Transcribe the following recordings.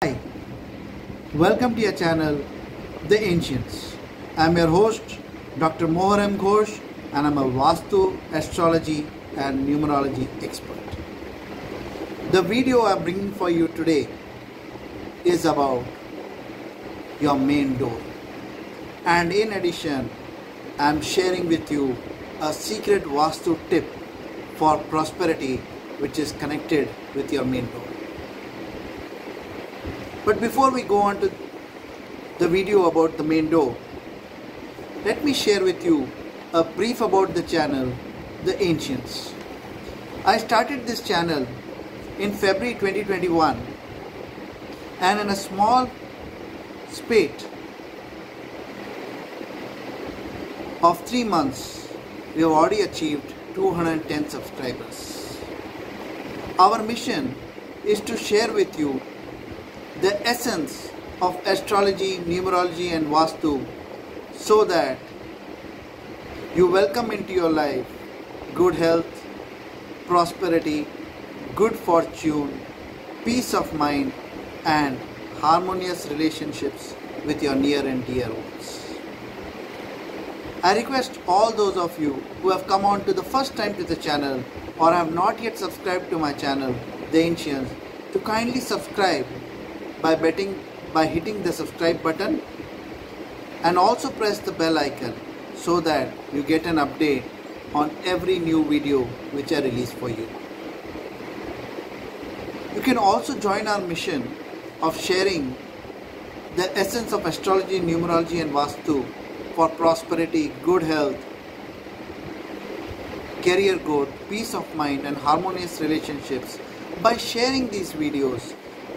Hi, welcome to your channel, The Ancients. I'm your host, Dr. Moharam Ghosh, and I'm a Vastu, astrology, and numerology expert. The video I'm bringing for you today is about your main door. And in addition, I'm sharing with you a secret Vastu tip for prosperity which is connected with your main door. But before we go on to the video about the main door, let me share with you a brief about the channel, The Ancients. I started this channel in February 2021, and in a small spate of 3 months, we have already achieved 210 subscribers. Our mission is to share with you the essence of astrology, numerology and Vastu so that you welcome into your life good health, prosperity, good fortune, peace of mind and harmonious relationships with your near and dear ones. I request all those of you who have come on to the first time to the channel or have not yet subscribed to my channel, The Ancients, to kindly subscribe by hitting the subscribe button and also press the bell icon so that you get an update on every new video which I release for you. You can also join our mission of sharing the essence of astrology, numerology and Vastu for prosperity, good health, career growth, peace of mind and harmonious relationships by sharing these videos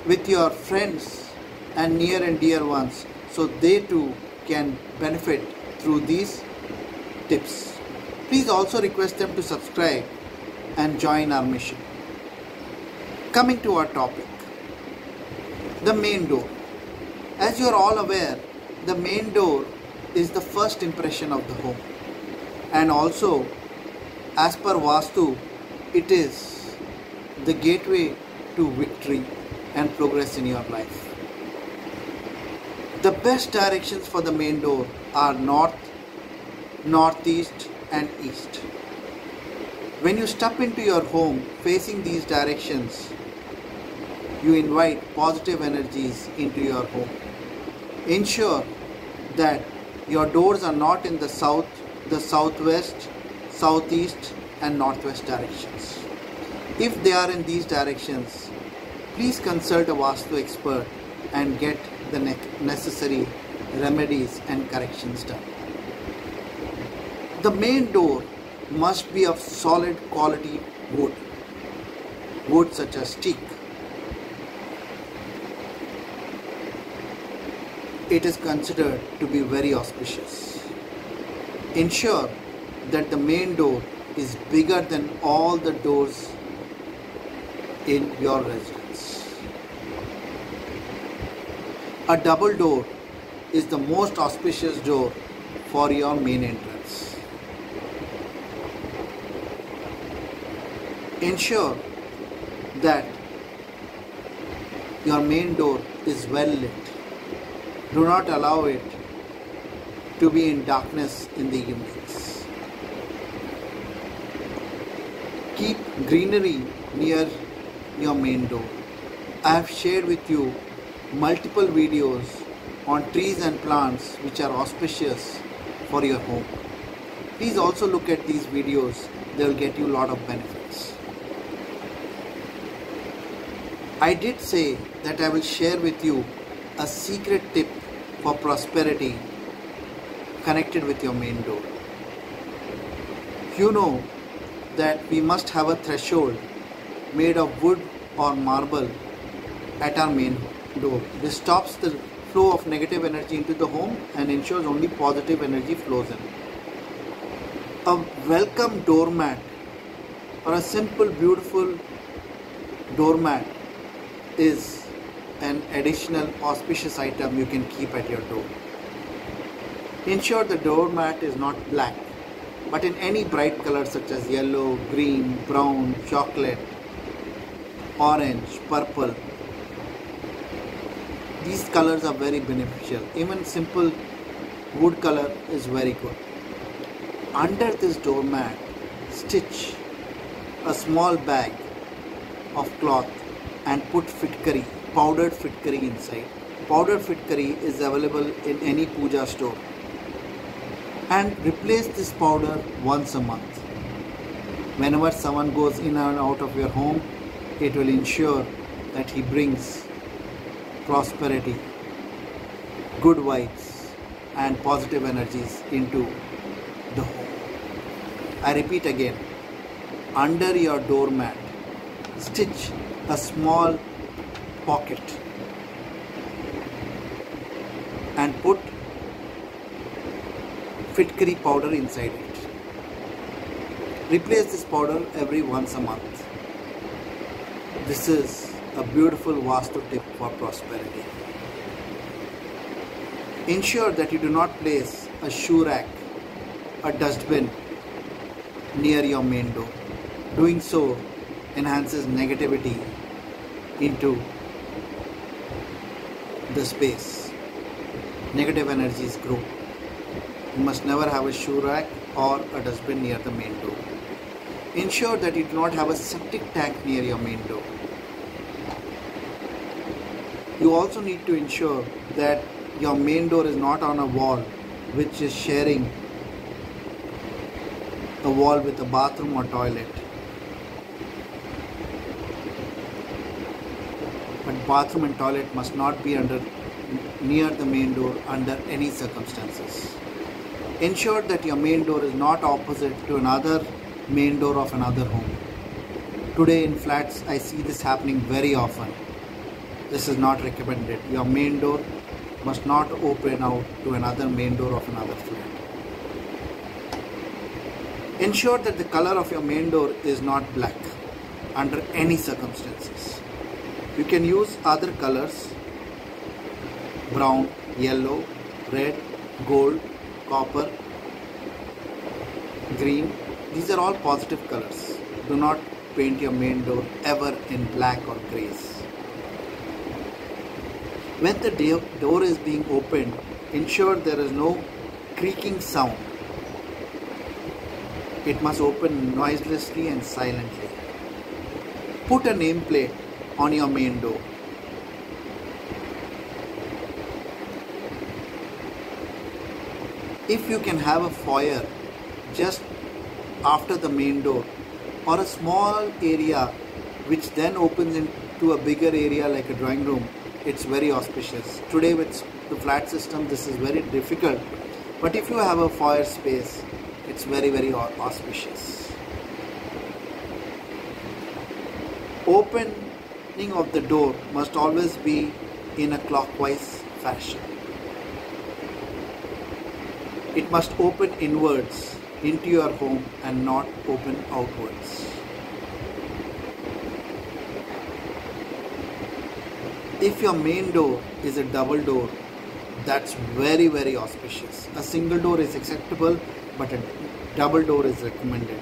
with your friends and near and dear ones so they too can benefit through these tips. Please also request them to subscribe and join our mission. Coming to our topic, the main door. As you are all aware, the main door is the first impression of the home, and also as per Vastu, it is the gateway to victory and progress in your life. The best directions for the main door are north, northeast and east. When you step into your home facing these directions, you invite positive energies into your home. Ensure that your doors are not in the south, the southwest, southeast and northwest directions. If they are in these directions, please consult a Vastu expert and get the necessary remedies and corrections done. The main door must be of solid quality wood. Wood such as teak. It is considered to be very auspicious. Ensure that the main door is bigger than all the doors in your residence. A double door is the most auspicious door for your main entrance. Ensure that your main door is well lit. Do not allow it to be in darkness in the evenings. Keep greenery near your main door. I have shared with you multiple videos on trees and plants which are auspicious for your home. Please also look at these videos. They will get you a lot of benefits. I did say that I will share with you a secret tip for prosperity connected with your main door. You know that we must have a threshold made of wood or marble at our main door. This stops the flow of negative energy into the home and ensures only positive energy flows in. A welcome doormat or a simple beautiful doormat is an additional auspicious item you can keep at your door. Ensure the doormat is not black but in any bright color such as yellow, green, brown, chocolate, orange, purple. These colors are very beneficial. Even simple wood color is very good. Under this doormat, stitch a small bag of cloth and put fitkari, powdered fitkari inside. Powdered fitkari is available in any puja store. And replace this powder once a month. Whenever someone goes in and out of your home, it will ensure that he brings prosperity, good vibes and positive energies into the home. I repeat again, under your doormat, stitch a small pocket and put fitkari powder inside it. Replace this powder every once a month. This is a beautiful Vastu tip for prosperity. Ensure that you do not place a shoe rack, a dustbin near your main door. Doing so enhances negativity into the space. Negative energies grow. You must never have a shoe rack or a dustbin near the main door. Ensure that you do not have a septic tank near your main door. You also need to ensure that your main door is not on a wall which is sharing a wall with a bathroom or toilet. But bathroom and toilet must not be near the main door under any circumstances. Ensure that your main door is not opposite to another main door of another home. Today in flats, I see this happening very often. This is not recommended. Your main door must not open out to another main door of another flat. Ensure that the color of your main door is not black under any circumstances. You can use other colors: brown, yellow, red, gold, copper, green. These are all positive colors. Do not paint your main door ever in black or grays. When the door is being opened, ensure there is no creaking sound. It must open noiselessly and silently. Put a nameplate on your main door. If you can have a foyer just after the main door or a small area which then opens into a bigger area like a drawing room, it's very auspicious. Today with the flat system, this is very difficult. But if you have a foyer space, it's very, very auspicious. Opening of the door must always be in a clockwise fashion. It must open inwards into your home and not open outwards. If your main door is a double door, that's very, very auspicious. A single door is acceptable, but a double door is recommended.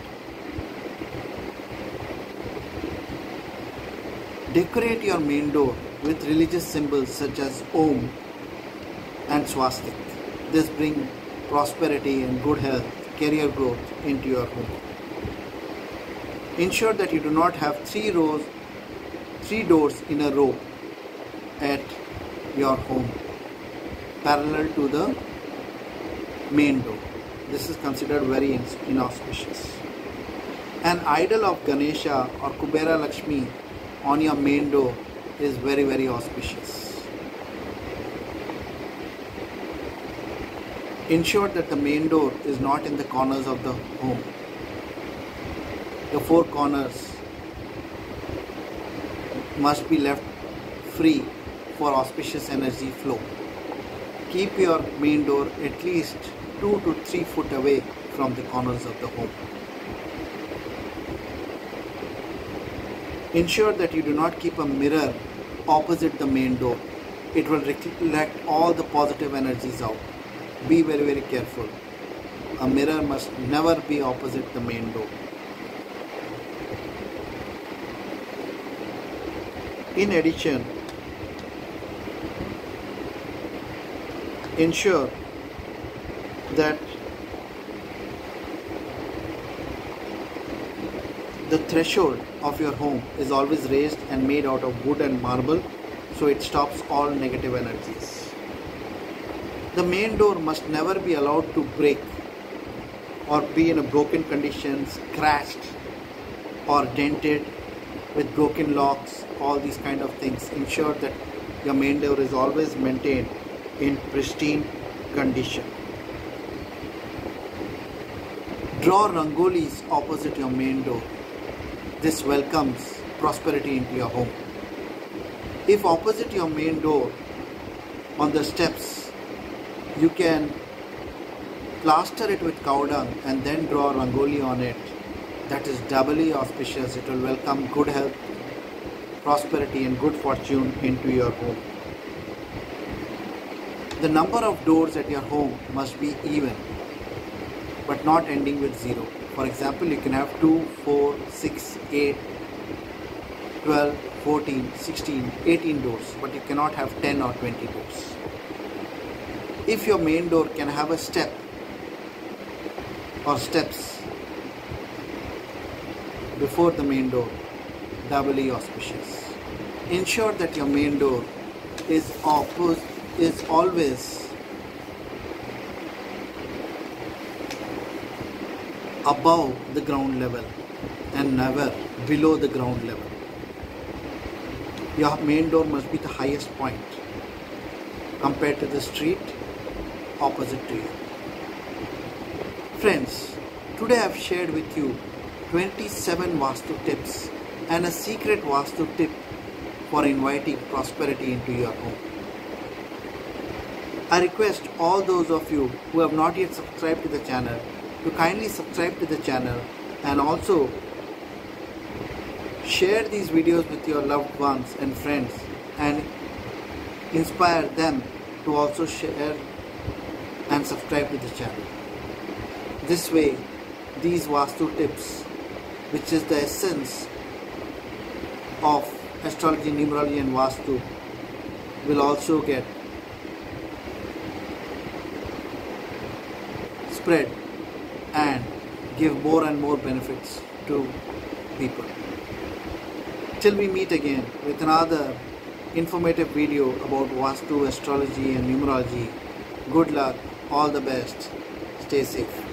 Decorate your main door with religious symbols such as Om and Swastik. This brings prosperity and good health, career growth into your home. Ensure that you do not have three doors in a row at your home parallel to the main door. This is considered very inauspicious. An idol of Ganesha or Kubera Lakshmi on your main door is very, very auspicious. Ensure that the main door is not in the corners of the home. The four corners must be left free for auspicious energy flow. Keep your main door at least 2 to 3 feet away from the corners of the home. Ensure that you do not keep a mirror opposite the main door. It will reflect all the positive energies out. Be very, very careful. A mirror must never be opposite the main door. In addition, ensure that the threshold of your home is always raised and made out of wood and marble, so it stops all negative energies. The main door must never be allowed to break or be in a broken condition, scratched or dented with broken locks, all these kind of things. Ensure that your main door is always maintained in pristine condition. Draw rangolis opposite your main door. This welcomes prosperity into your home. If opposite your main door on the steps, you can plaster it with cow dung and then draw rangoli on it. That is doubly auspicious. It will welcome good health, prosperity and good fortune into your home. The number of doors at your home must be even, but not ending with 0. For example, you can have 2, 4, 6, 8, 12, 14, 16, 18 doors, but you cannot have 10 or 20 doors. If your main door can have a step or steps before the main door, doubly auspicious. Ensure that your main door is always above the ground level and never below the ground level. Your main door must be the highest point compared to the street opposite to you. Friends, today I have shared with you 27 Vastu tips and a secret Vastu tip for inviting prosperity into your home. I request all those of you who have not yet subscribed to the channel to kindly subscribe to the channel and also share these videos with your loved ones and friends and inspire them to also share and subscribe to the channel. This way, these Vastu tips, which is the essence of astrology, numerology and Vastu, will also get spread and give more and more benefits to people. Till we meet again with another informative video about Vastu, astrology and numerology. Good luck, all the best, stay safe.